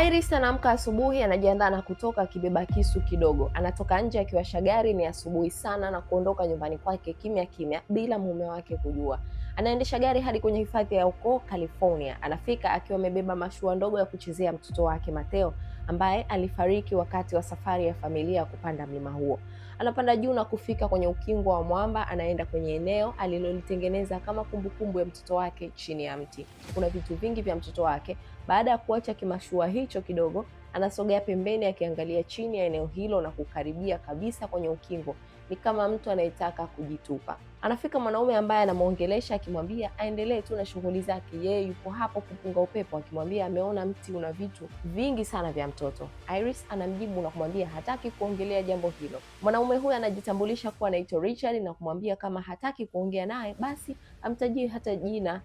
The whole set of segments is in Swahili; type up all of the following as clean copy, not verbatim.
Iris anaamka asubuhi, anajiandaa na kutoka akibeba kisu kidogo. Anatoka nje akiwasha gari, ni asubuhi sana, na kuondoka nyumbani kwake kimya kimya bila mume wake kujua. Anaendesha gari hadi kwenye hifadhi ya huko California. Anafika akiwa amebeba mashua ndogo ya kuchezea mtoto wake Mateo, ambaye alifariki wakati wa safari ya familia ya kupanda mlima huo. Anapanda juu na kufika kwenye ukingo wa mwamba. Anaenda kwenye eneo alilolitengeneza kama kumbukumbu ya mtoto wake chini ya mti. Kuna vitu vingi vya mtoto wake. Baada ya kuacha kimashua hicho kidogo, anasogea pembeni akiangalia chini ya eneo hilo na kukaribia kabisa kwenye ukingo. Ni kama mtu anayetaka kujitupa. Anafika mwanaume ambaye anamuongelesha akimwambia aendelee tu na shughuli zake. Yeye yupo hapo kupunga upepo, akimwambia ameona mti una vitu vingi sana vya mtoto. Iris anamjibu na kumwambia hataki kuongelea jambo hilo. Mwanaume huyu anajitambulisha kuwa anaitwa Richard na kumwambia kama hataki kuongea naye basi amtajie hata jina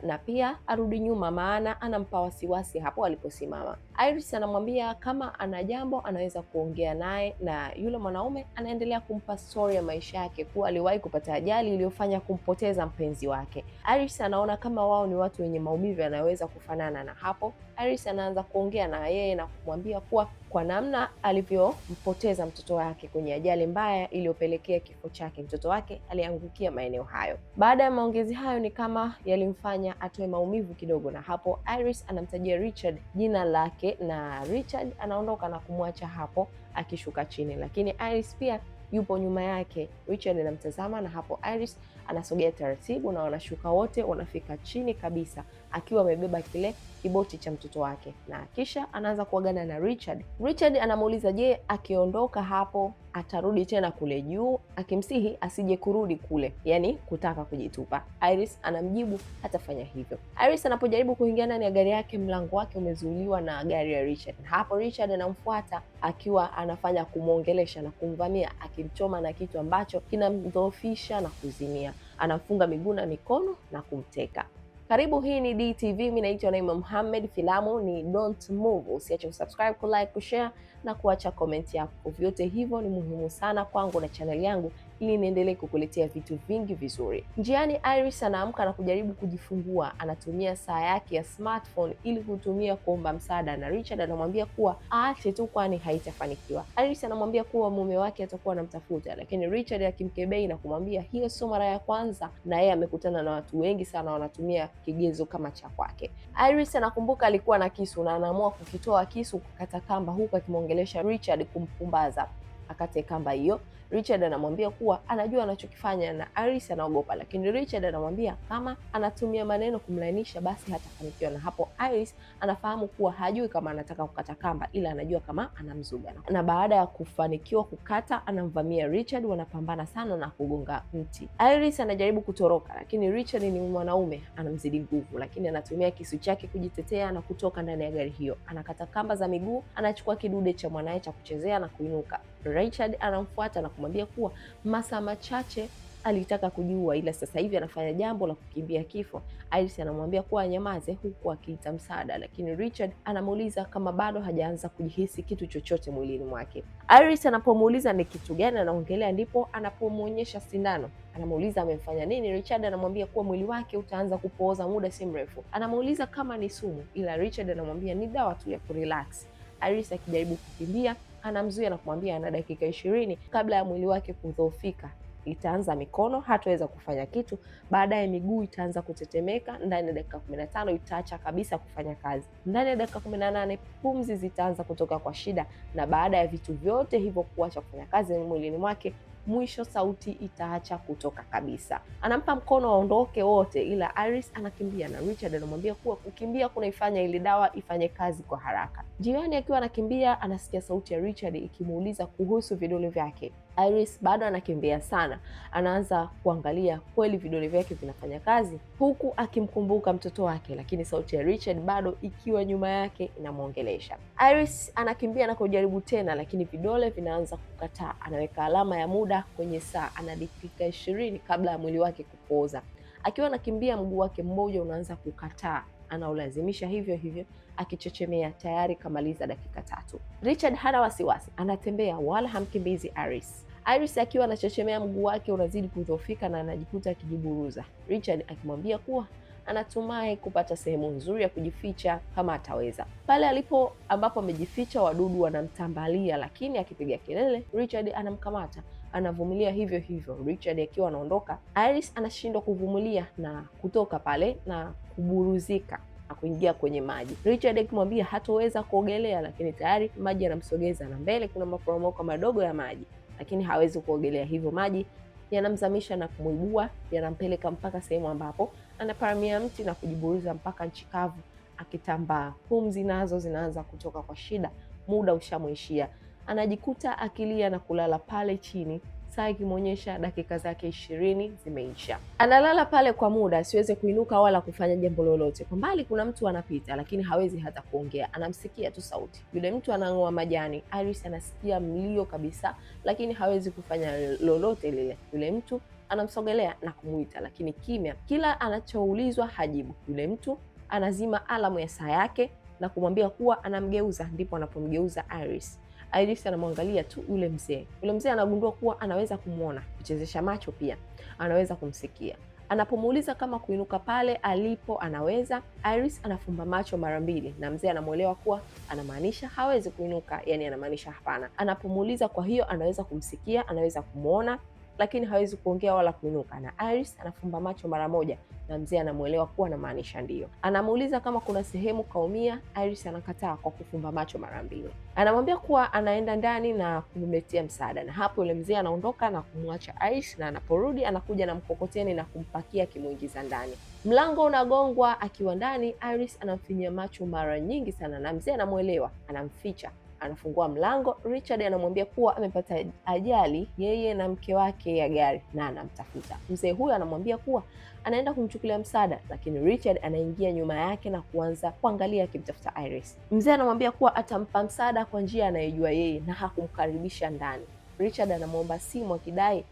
na pia arudi nyuma, maana anampa wasiwasi hapo aliposimama. Iris anamwambia kama ana jambo anaweza kuongea naye, na yule mwanaume anaendelea kumpa story ya maisha yake, kuwa aliwahi kupata ajali iliyofanya kumpoteza mpenzi wake. Iris anaona kama wao ni watu wenye maumivu yanayoweza kufanana, na hapo Iris anaanza kuongea na yeye na kumwambia kuwa kwa namna alivyompoteza mtoto wake kwenye ajali mbaya iliyopelekea kifo chake, mtoto wake aliangukia maeneo hayo. Baada ya maongezi hayo ni kama yalimfanya atoe maumivu kidogo, na hapo Iris anamtajia Richard jina lake, na Richard anaondoka na kumwacha hapo akishuka chini, lakini Iris pia yupo nyuma yake. Richard anamtazama na hapo Iris anasogea taratibu na wanashuka wote, wanafika chini kabisa akiwa amebeba kile kiboti cha mtoto wake, na kisha anaanza kuagana na Richard. Richard anamuuliza je, akiondoka hapo atarudi tena kule juu, akimsihi asije kurudi kule, yani kutaka kujitupa. Iris anamjibu hatafanya hivyo. Iris anapojaribu kuingia ndani ya gari yake, mlango wake umezuiliwa na gari ya Richard. Hapo Richard anamfuata akiwa anafanya kumwongelesha na kumvamia, akimchoma na kitu ambacho kinamdhoofisha na kuzimia. Anamfunga miguu na mikono na kumteka. Karibu, hii ni DTV, mimi naitwa Naima Mohamed. Filamu ni Don't Move. Usiache kusubscribe, kulike, kushare na kuacha comment yako. Vyote hivyo ni muhimu sana kwangu na channel yangu ili niendelee kukuletea vitu vingi vizuri. Njiani Iris anaamka na kujaribu kujifungua. Anatumia saa yake ya smartphone ili kutumia kuomba msaada, na Richard anamwambia kuwa aache tu kwani haitafanikiwa. Iris anamwambia kuwa mume wake atakuwa anamtafuta, lakini Richard akimkebei na kumwambia hiyo sio mara ya kwanza, na yeye amekutana na watu wengi sana wanatumia kigezo kama cha kwake. Iris anakumbuka alikuwa na kisu na anaamua kukitoa kisu kukata kamba, huku akimwongelesha Richard kumpumbaza akate kamba hiyo. Richard anamwambia kuwa anajua anachokifanya na Iris anaogopa, lakini Richard anamwambia kama anatumia maneno kumlainisha basi hatafanikiwa, na hapo Iris anafahamu kuwa hajui kama anataka kukata kamba, ila anajua kama anamzuga, na baada ya kufanikiwa kukata anamvamia Richard, wanapambana sana na kugonga mti. Iris anajaribu kutoroka, lakini Richard ni mwanaume, anamzidi nguvu, lakini anatumia kisu chake kujitetea na kutoka ndani ya gari hiyo. Anakata kamba za miguu, anachukua kidude cha mwanae cha kuchezea na kuinuka. Richard anamfuata na kumwambia kuwa masaa machache alitaka kujiua, ila sasa hivi anafanya jambo la kukimbia kifo. Iris anamwambia kuwa anyamaze, huku akiita msaada, lakini Richard anamuuliza kama bado hajaanza kujihisi kitu chochote mwilini mwake. Iris anapomuuliza ni kitu gani anaongelea, ndipo anapomuonyesha sindano. Anamuuliza amemfanya nini. Richard anamwambia kuwa mwili wake utaanza kupooza muda si mrefu. Anamuuliza kama ni sumu, ila Richard anamwambia ni dawa tu ya kurelax. Iris akijaribu kukimbia anamzuia na kumwambia ana dakika 20 kabla ya mwili wake kudhoofika. Itaanza mikono, hataweza kufanya kitu. Baadaye miguu itaanza kutetemeka. Ndani ya dakika 15 itaacha kabisa kufanya kazi. Ndani ya dakika 18 pumzi zitaanza kutoka kwa shida, na baada ya vitu vyote hivyo kuacha kufanya kazi mwilini mwake, mwisho sauti itaacha kutoka kabisa. Anampa mkono waondoke wote, ila Iris anakimbia na Richard anamwambia kuwa kukimbia kunaifanya ile dawa ifanye kazi kwa haraka. Jioni akiwa anakimbia anasikia sauti ya Richard ikimuuliza kuhusu vidole vyake. Iris bado anakimbia sana, anaanza kuangalia kweli vidole vyake vinafanya kazi, huku akimkumbuka mtoto wake, lakini sauti ya Richard bado ikiwa nyuma yake inamwongelesha. Iris anakimbia na kujaribu tena, lakini vidole vinaanza kukataa. Anaweka alama ya muda kwenye saa, ana dakika 20 kabla ya mwili wake kupooza. Akiwa anakimbia mguu wake mmoja unaanza kukataa, anaulazimisha hivyo hivyo akichechemea, tayari kamaliza dakika 3. Richard hana wasiwasi, anatembea wala hamkimbizi Iris. Iris akiwa anachechemea mguu wake unazidi kudhoofika na anajikuta akijiburuza. Richard akimwambia kuwa anatumai kupata sehemu nzuri ya kujificha kama ataweza. Pale ambapo amejificha, wadudu wanamtambalia, lakini akipiga kelele Richard anamkamata. Anavumilia hivyo hivyo. Richard akiwa anaondoka, Iris anashindwa kuvumilia na kutoka pale na kuburuzika na kuingia kwenye maji. Richard akimwambia hatoweza kuogelea, lakini tayari maji yanamsogeza na mbele kuna maporomoko madogo ya maji, lakini hawezi kuogelea, hivyo maji yanamzamisha na kumuibua, yanampeleka mpaka sehemu ambapo anaparamia mti na kujiburuza mpaka nchi kavu akitambaa. Pumzi nazo zinaanza kutoka kwa shida, muda ushamwishia. Anajikuta akilia na kulala pale chini, saa ikimwonyesha dakika zake 20 zimeisha. Analala pale kwa muda, asiweze kuinuka wala kufanya jambo lolote. Kwa mbali kuna mtu anapita, lakini hawezi hata kuongea, anamsikia tu sauti. Yule mtu anang'oa majani. Iris anasikia mlio kabisa, lakini hawezi kufanya lolote lile. Yule mtu anamsogelea na kumuita, lakini kimya. Kila anachoulizwa hajibu. Yule mtu anazima alamu ya saa yake na kumwambia kuwa anamgeuza. Ndipo anapomgeuza Iris. Iris anamwangalia tu yule mzee. Yule mzee anagundua kuwa anaweza kumwona, kuchezesha macho pia, anaweza kumsikia. Anapomuuliza kama kuinuka pale alipo anaweza, Iris anafumba macho mara mbili na mzee anamuelewa kuwa anamaanisha hawezi kuinuka, yani anamaanisha hapana. Anapomuuliza kwa hiyo anaweza kumsikia, anaweza kumwona, lakini hawezi kuongea wala kuinuka, na Iris anafumba macho mara moja na mzee anamuelewa kuwa anamaanisha ndio. Anamuuliza kama kuna sehemu kaumia, Iris anakataa kwa kufumba macho mara mbili. Anamwambia kuwa anaenda ndani na kumletea msaada, na hapo yule mzee anaondoka na kumwacha Iris, na anaporudi anakuja na mkokoteni na kumpakia akimuingiza ndani. Mlango unagongwa. Akiwa ndani, Iris anamfinyia macho mara nyingi sana na mzee anamuelewa, anamficha. Anafungua mlango. Richard anamwambia kuwa amepata ajali yeye na mke wake ya gari na anamtafuta. Mzee huyo anamwambia kuwa anaenda kumchukulia msaada, lakini Richard anaingia nyuma yake na kuanza kuangalia akimtafuta Iris. Mzee anamwambia kuwa atampa msaada kwa njia anayojua yeye na hakumkaribisha ndani. Richard anamwomba simu akidai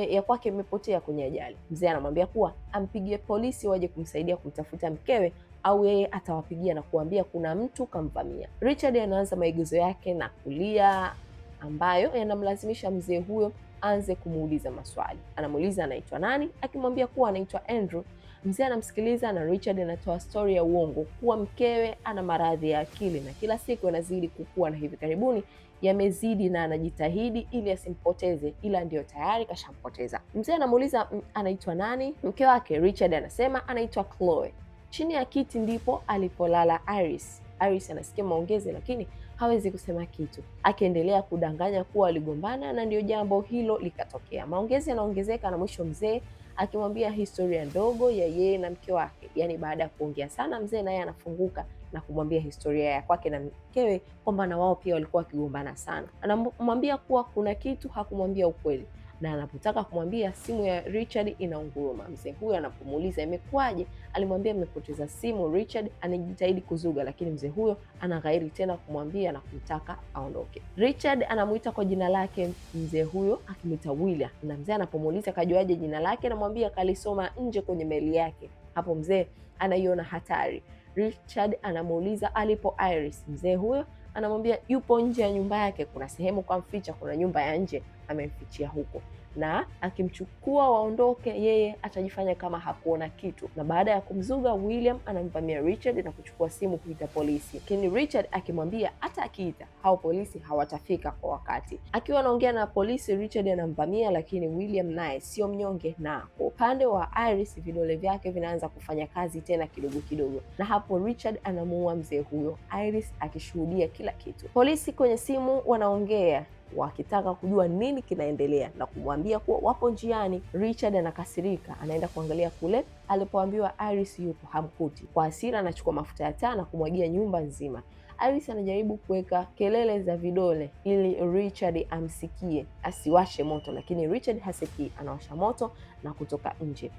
ya kwake imepotea kwenye ajali. Mzee anamwambia kuwa ampigie polisi waje kumsaidia kumtafuta mkewe au yeye atawapigia na kuambia kuna mtu kamvamia. Richard anaanza maigizo yake na kulia ambayo yanamlazimisha mzee huyo aanze kumuuliza maswali. Anamuuliza anaitwa nani, akimwambia kuwa anaitwa Andrew. Mzee anamsikiliza na Richard anatoa story ya uongo kuwa mkewe ana maradhi ya akili na kila siku yanazidi kukua na hivi karibuni yamezidi, na anajitahidi ili asimpoteze, ila ndio tayari kashampoteza. Mzee anamuuliza anaitwa nani mke wake. Richard anasema anaitwa Chloe. Chini ya kiti ndipo alipolala Iris. Iris anasikia maongezi lakini hawezi kusema kitu, akiendelea kudanganya kuwa waligombana na ndio jambo hilo likatokea. Maongezi yanaongezeka na mwisho mzee akimwambia historia ndogo ya yeye na mke wake. Yaani baada ya kuongea sana, mzee naye anafunguka na kumwambia historia ya kwake na mkewe, kwamba na wao pia walikuwa wakigombana sana. Anamwambia kuwa kuna kitu hakumwambia ukweli, na anapotaka kumwambia simu ya Richard inaunguruma. Mzee huyo anapomuuliza imekwaje, alimwambia amepoteza simu. Richard anajitahidi kuzuga, lakini mzee huyo anaghairi tena kumwambia na kumtaka aondoke. Richard anamuita kwa jina lake mzee huyo, akimuita William, na mzee anapomuuliza kajuaje jina lake, anamwambia kalisoma nje kwenye maili yake. Hapo mzee anaiona hatari. Richard anamuuliza alipo Iris. Mzee huyo anamwambia yupo nje ya nyumba yake, kuna sehemu kwa mficha, kuna nyumba ya nje amemfichia huko, na akimchukua waondoke, yeye atajifanya kama hakuona kitu. Na baada ya kumzuga, William anamvamia Richard na kuchukua simu kuita polisi, lakini Richard akimwambia hata akiita hao polisi hawatafika kwa wakati. Akiwa anaongea na polisi, Richard anamvamia, lakini William naye sio mnyonge, na kwa upande wa Iris vidole vyake vinaanza kufanya kazi tena kidogo kidogo, na hapo Richard anamuua mzee huyo, Iris akishuhudia kila kitu. Polisi kwenye simu wanaongea wakitaka kujua nini kinaendelea na kumwambia kuwa wapo njiani. Richard anakasirika, anaenda kuangalia kule alipoambiwa Iris yupo, hamkuti. Kwa hasira anachukua mafuta ya taa na kumwagia nyumba nzima. Iris anajaribu kuweka kelele za vidole ili Richard amsikie asiwashe moto, lakini Richard hasikii. Anawasha moto na kutoka nje.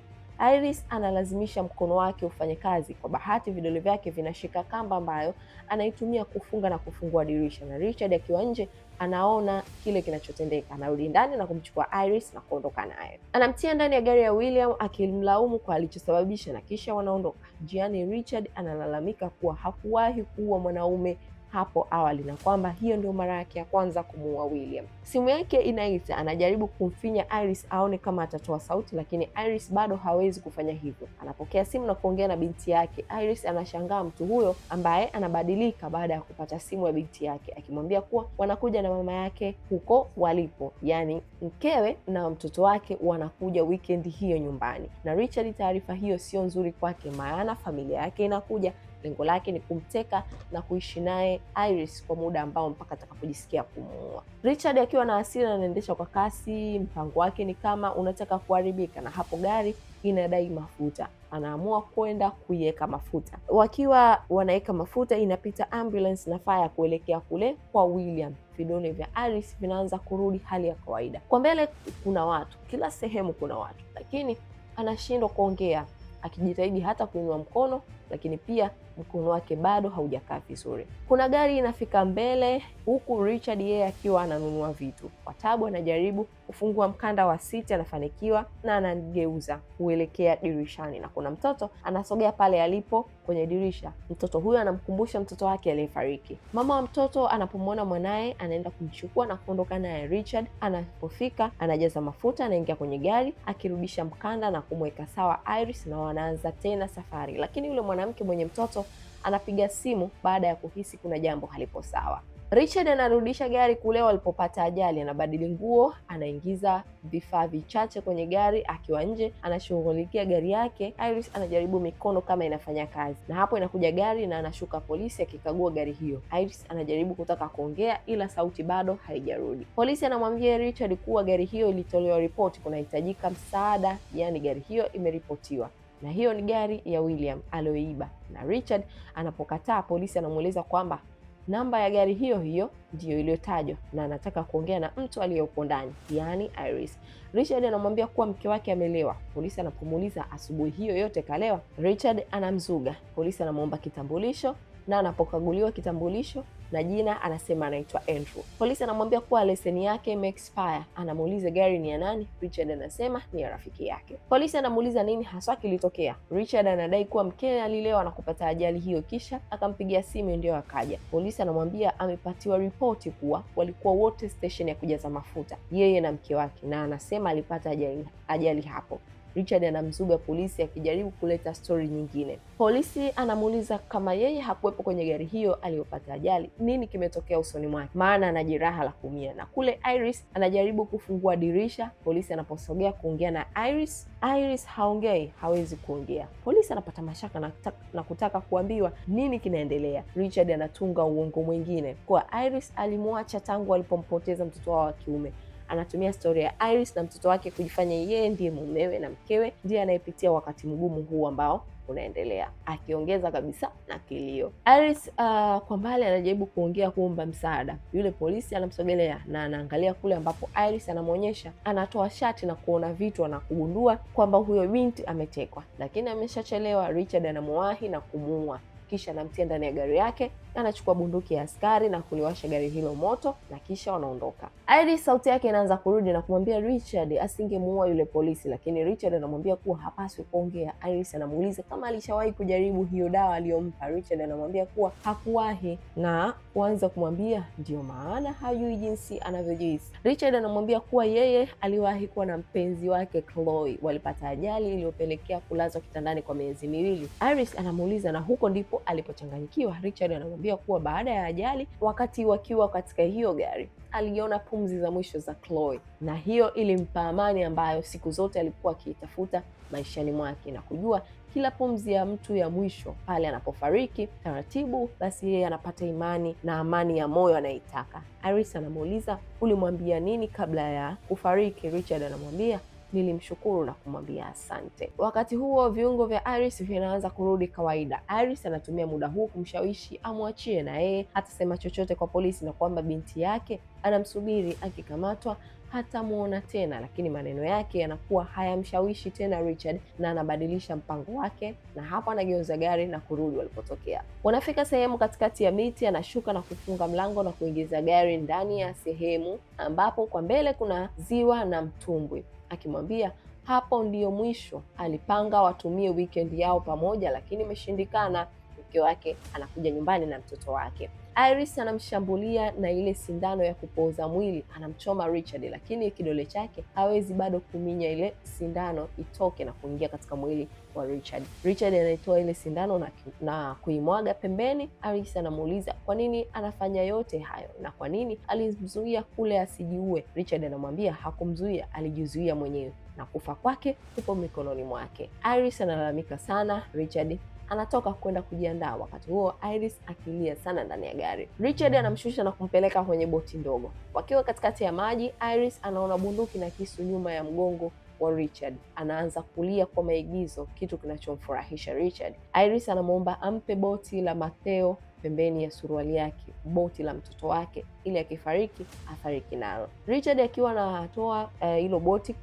Iris analazimisha mkono wake ufanye kazi. Kwa bahati vidole vyake vinashika kamba ambayo anaitumia kufunga na kufungua dirisha, na Richard akiwa nje anaona kile kinachotendeka. Anarudi ndani na kumchukua Iris na kuondoka naye. Anamtia ndani ya gari ya William akimlaumu kwa alichosababisha, na kisha wanaondoka. Njiani Richard analalamika kuwa hakuwahi kuua mwanaume hapo awali na kwamba hiyo ndio mara yake ya kwanza kumuua William. Simu yake inaita, anajaribu kumfinya Iris aone kama atatoa sauti, lakini Iris bado hawezi kufanya hivyo. Anapokea simu na kuongea na binti yake. Iris anashangaa mtu huyo ambaye anabadilika baada ya kupata simu ya binti yake, akimwambia kuwa wanakuja na mama yake huko walipo, yani mkewe na mtoto wake wanakuja weekend hiyo nyumbani. Na Richard, taarifa hiyo sio nzuri kwake, maana familia yake inakuja. Lengo lake ni kumteka na kuishi naye Iris kwa muda ambao mpaka atakapojisikia kumuua. Richard akiwa na hasira anaendesha kwa kasi. Mpango wake ni kama unataka kuharibika, na hapo gari inadai mafuta. Anaamua kwenda kuiweka mafuta. Wakiwa wanaweka mafuta, inapita ambulance na fire kuelekea kule kwa William. Vidole vya Iris vinaanza kurudi hali ya kawaida. Kwa mbele kuna watu, kila sehemu kuna watu, lakini anashindwa kuongea, akijitahidi hata kuinua mkono, lakini pia mkono wake bado haujakaa vizuri. Kuna gari inafika mbele, huku Richard yeye akiwa ananunua vitu. Kwa tabu anajaribu kufungua mkanda wa siti, anafanikiwa na anageuza kuelekea dirishani, na kuna mtoto anasogea pale alipo kwenye dirisha. Mtoto huyo anamkumbusha mtoto wake aliyefariki. Mama wa mtoto anapomwona mwanaye anaenda kumchukua na kuondoka naye. Richard anapofika anajaza mafuta, anaingia kwenye gari akirudisha mkanda na kumweka sawa Iris, na wanaanza tena safari. Lakini yule mwanamke mwenye mtoto anapiga simu baada ya kuhisi kuna jambo halipo sawa. Richard anarudisha gari kule walipopata ajali, anabadili nguo, anaingiza vifaa vichache kwenye gari. Akiwa nje anashughulikia gari yake, Iris anajaribu mikono kama inafanya kazi, na hapo inakuja gari na anashuka polisi akikagua gari hiyo. Iris anajaribu kutaka kuongea ila sauti bado haijarudi. Polisi anamwambia Richard kuwa gari hiyo ilitolewa ripoti, kunahitajika msaada, yani gari hiyo imeripotiwa na hiyo ni gari ya William aliyoiba. Na Richard anapokataa, polisi anamueleza kwamba namba ya gari hiyo hiyo ndiyo iliyotajwa na anataka kuongea na mtu aliyepo ndani, yani Iris. Richard anamwambia kuwa mke wake amelewa. Polisi anapomuuliza asubuhi hiyo yote kalewa, Richard anamzuga. Polisi anamwomba kitambulisho, na anapokaguliwa kitambulisho na jina anasema anaitwa Andrew. Polisi anamwambia kuwa leseni yake imeexpire. Anamuuliza gari ni ya nani? Richard anasema ni ya rafiki yake. Polisi anamuuliza nini haswa kilitokea. Richard anadai kuwa mkewe alilewa na kupata ajali hiyo, kisha akampigia simu ndio akaja. Polisi anamwambia amepatiwa ripoti kuwa walikuwa wote station ya kujaza mafuta, yeye na mke wake, na anasema alipata ajali hapo. Richard anamzuga polisi akijaribu kuleta story nyingine. Polisi anamuuliza kama yeye hakuwepo kwenye gari hiyo aliyopata ajali, nini kimetokea usoni mwake, maana ana jeraha la kuumia. Na kule Iris anajaribu kufungua dirisha. Polisi anaposogea kuongea na Iris haongei, hawezi kuongea. Polisi anapata mashaka na kutaka kuambiwa nini kinaendelea. Richard anatunga uongo mwingine kwa Iris alimwacha tangu alipompoteza mtoto wao wa kiume. Anatumia story ya Iris na mtoto wake kujifanya yeye ndiye mumewe na mkewe ndiye anayepitia wakati mgumu huu ambao unaendelea, akiongeza kabisa na kilio. Iris kwa mbali anajaribu kuongea, kuomba msaada. Yule polisi anamsogelea na anaangalia kule ambapo Iris anamwonyesha, anatoa shati na kuona vitu na kugundua kwamba huyo binti ametekwa, lakini ameshachelewa. Richard anamuwahi na kumuua, kisha anamtia ndani ya gari yake, anachukua bunduki ya askari na kuliwasha gari hilo moto, na kisha wanaondoka. Iris sauti yake inaanza kurudi na kumwambia Richard asingemuua yule polisi, lakini Richard anamwambia kuwa hapaswi kuongea. Iris anamuuliza kama alishawahi kujaribu hiyo dawa aliyompa. Richard anamwambia kuwa hakuwahi, na kuanza kumwambia ndio maana hajui jinsi anavyojihisi. Richard anamwambia kuwa yeye aliwahi kuwa na mpenzi wake Chloe, walipata ajali iliyopelekea kulazwa kitandani kwa miezi miwili. Iris anamuuliza na huko ndipo alipochanganyikiwa. Richard anamwambia kuwa baada ya ajali, wakati wakiwa katika hiyo gari, aliona pumzi za mwisho za Chloe, na hiyo ilimpa amani ambayo siku zote alikuwa akiitafuta maishani mwake, na kujua kila pumzi ya mtu ya mwisho pale anapofariki taratibu, basi yeye anapata imani na amani ya moyo anaitaka. Iris anamuuliza ulimwambia nini kabla ya kufariki? Richard anamwambia nilimshukuru na kumwambia asante. Wakati huo viungo vya Iris vinaanza kurudi kawaida. Iris anatumia muda huu kumshawishi amwachie, na yeye hatasema chochote kwa polisi, na kwamba binti yake anamsubiri akikamatwa hatamuona tena. Lakini maneno yake yanakuwa hayamshawishi tena Richard, na anabadilisha mpango wake, na hapa anageuza gari na kurudi walipotokea. Wanafika sehemu katikati ya miti, anashuka na kufunga mlango na kuingiza gari ndani ya sehemu ambapo kwa mbele kuna ziwa na mtumbwi, akimwambia hapo ndiyo mwisho. Alipanga watumie weekend yao pamoja, lakini imeshindikana. mke wake anakuja nyumbani na mtoto wake. Iris anamshambulia na ile sindano ya kupooza mwili, anamchoma Richard, lakini kidole chake hawezi bado kuminya ile sindano itoke na kuingia katika mwili wa Richard. Richard anaitoa ile sindano na kuimwaga pembeni. Iris anamuuliza kwa nini anafanya yote hayo na kwa nini alimzuia kule asijiue. Richard anamwambia hakumzuia, alijizuia mwenyewe na kufa kwake kupo mikononi mwake. Iris analalamika sana. Richard anatoka kwenda kujiandaa, wakati huo Iris akilia sana ndani ya gari. Richard anamshusha na kumpeleka kwenye boti ndogo. Wakiwa katikati ya maji, Iris anaona bunduki na kisu nyuma ya mgongo wa Richard. Anaanza kulia kwa maigizo, kitu kinachomfurahisha Richard. Iris anamwomba ampe boti la Matteo pembeni ya suruali yake, boti la mtoto wake, ili akifariki afariki nalo. Richard akiwa anatoa hilo boti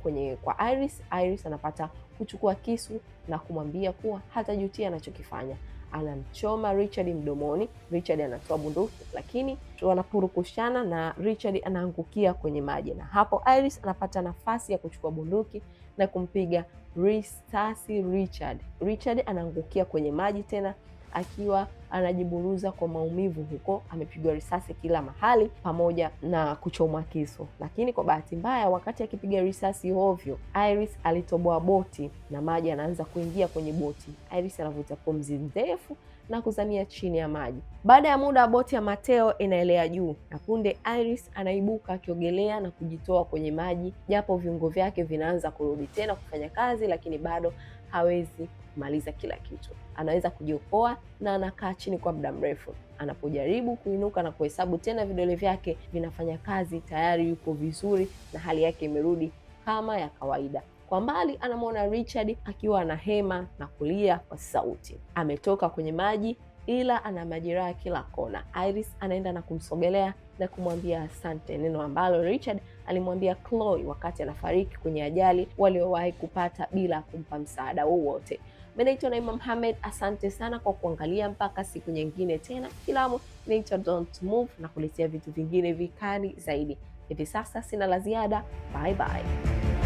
kwa Iris, Iris anapata kuchukua kisu na kumwambia kuwa hatajutia anachokifanya. Anamchoma Richard mdomoni. Richard anatoa bunduki, lakini wanapurukushana na Richard anaangukia kwenye maji, na hapo Iris anapata nafasi ya kuchukua bunduki na kumpiga risasi Richard. Richard anaangukia kwenye maji tena akiwa anajiburuza kwa maumivu, huko amepigwa risasi kila mahali pamoja na kuchomwa kisu. Lakini kwa bahati mbaya, wakati akipiga risasi ovyo, Iris alitoboa boti na maji anaanza kuingia kwenye boti. Iris anavuta pumzi ndefu na kuzamia chini ya maji. Baada ya muda, boti ya Matteo inaelea juu na punde Iris anaibuka akiogelea na kujitoa kwenye maji, japo viungo vyake vinaanza kurudi tena kufanya kazi, lakini bado hawezi kumaliza kila kitu. Anaweza kujiokoa na anakaa chini kwa muda mrefu. Anapojaribu kuinuka na kuhesabu tena, vidole vyake vinafanya kazi, tayari yuko vizuri na hali yake imerudi kama ya kawaida. Kwa mbali anamwona Richard akiwa anahema na kulia kwa sauti. Ametoka kwenye maji ila ana majeraha kila kona. Iris anaenda na kumsogelea na kumwambia asante, neno ambalo Richard alimwambia Chloe wakati anafariki kwenye ajali waliowahi kupata bila kumpa msaada wowote. Mimi naitwa Naima Mohamed, asante sana kwa kuangalia. Mpaka siku nyingine tena. Filamu inaitwa Don't Move na kuletea vitu vingine vikali zaidi. Hivi sasa sina la ziada. Bye bye.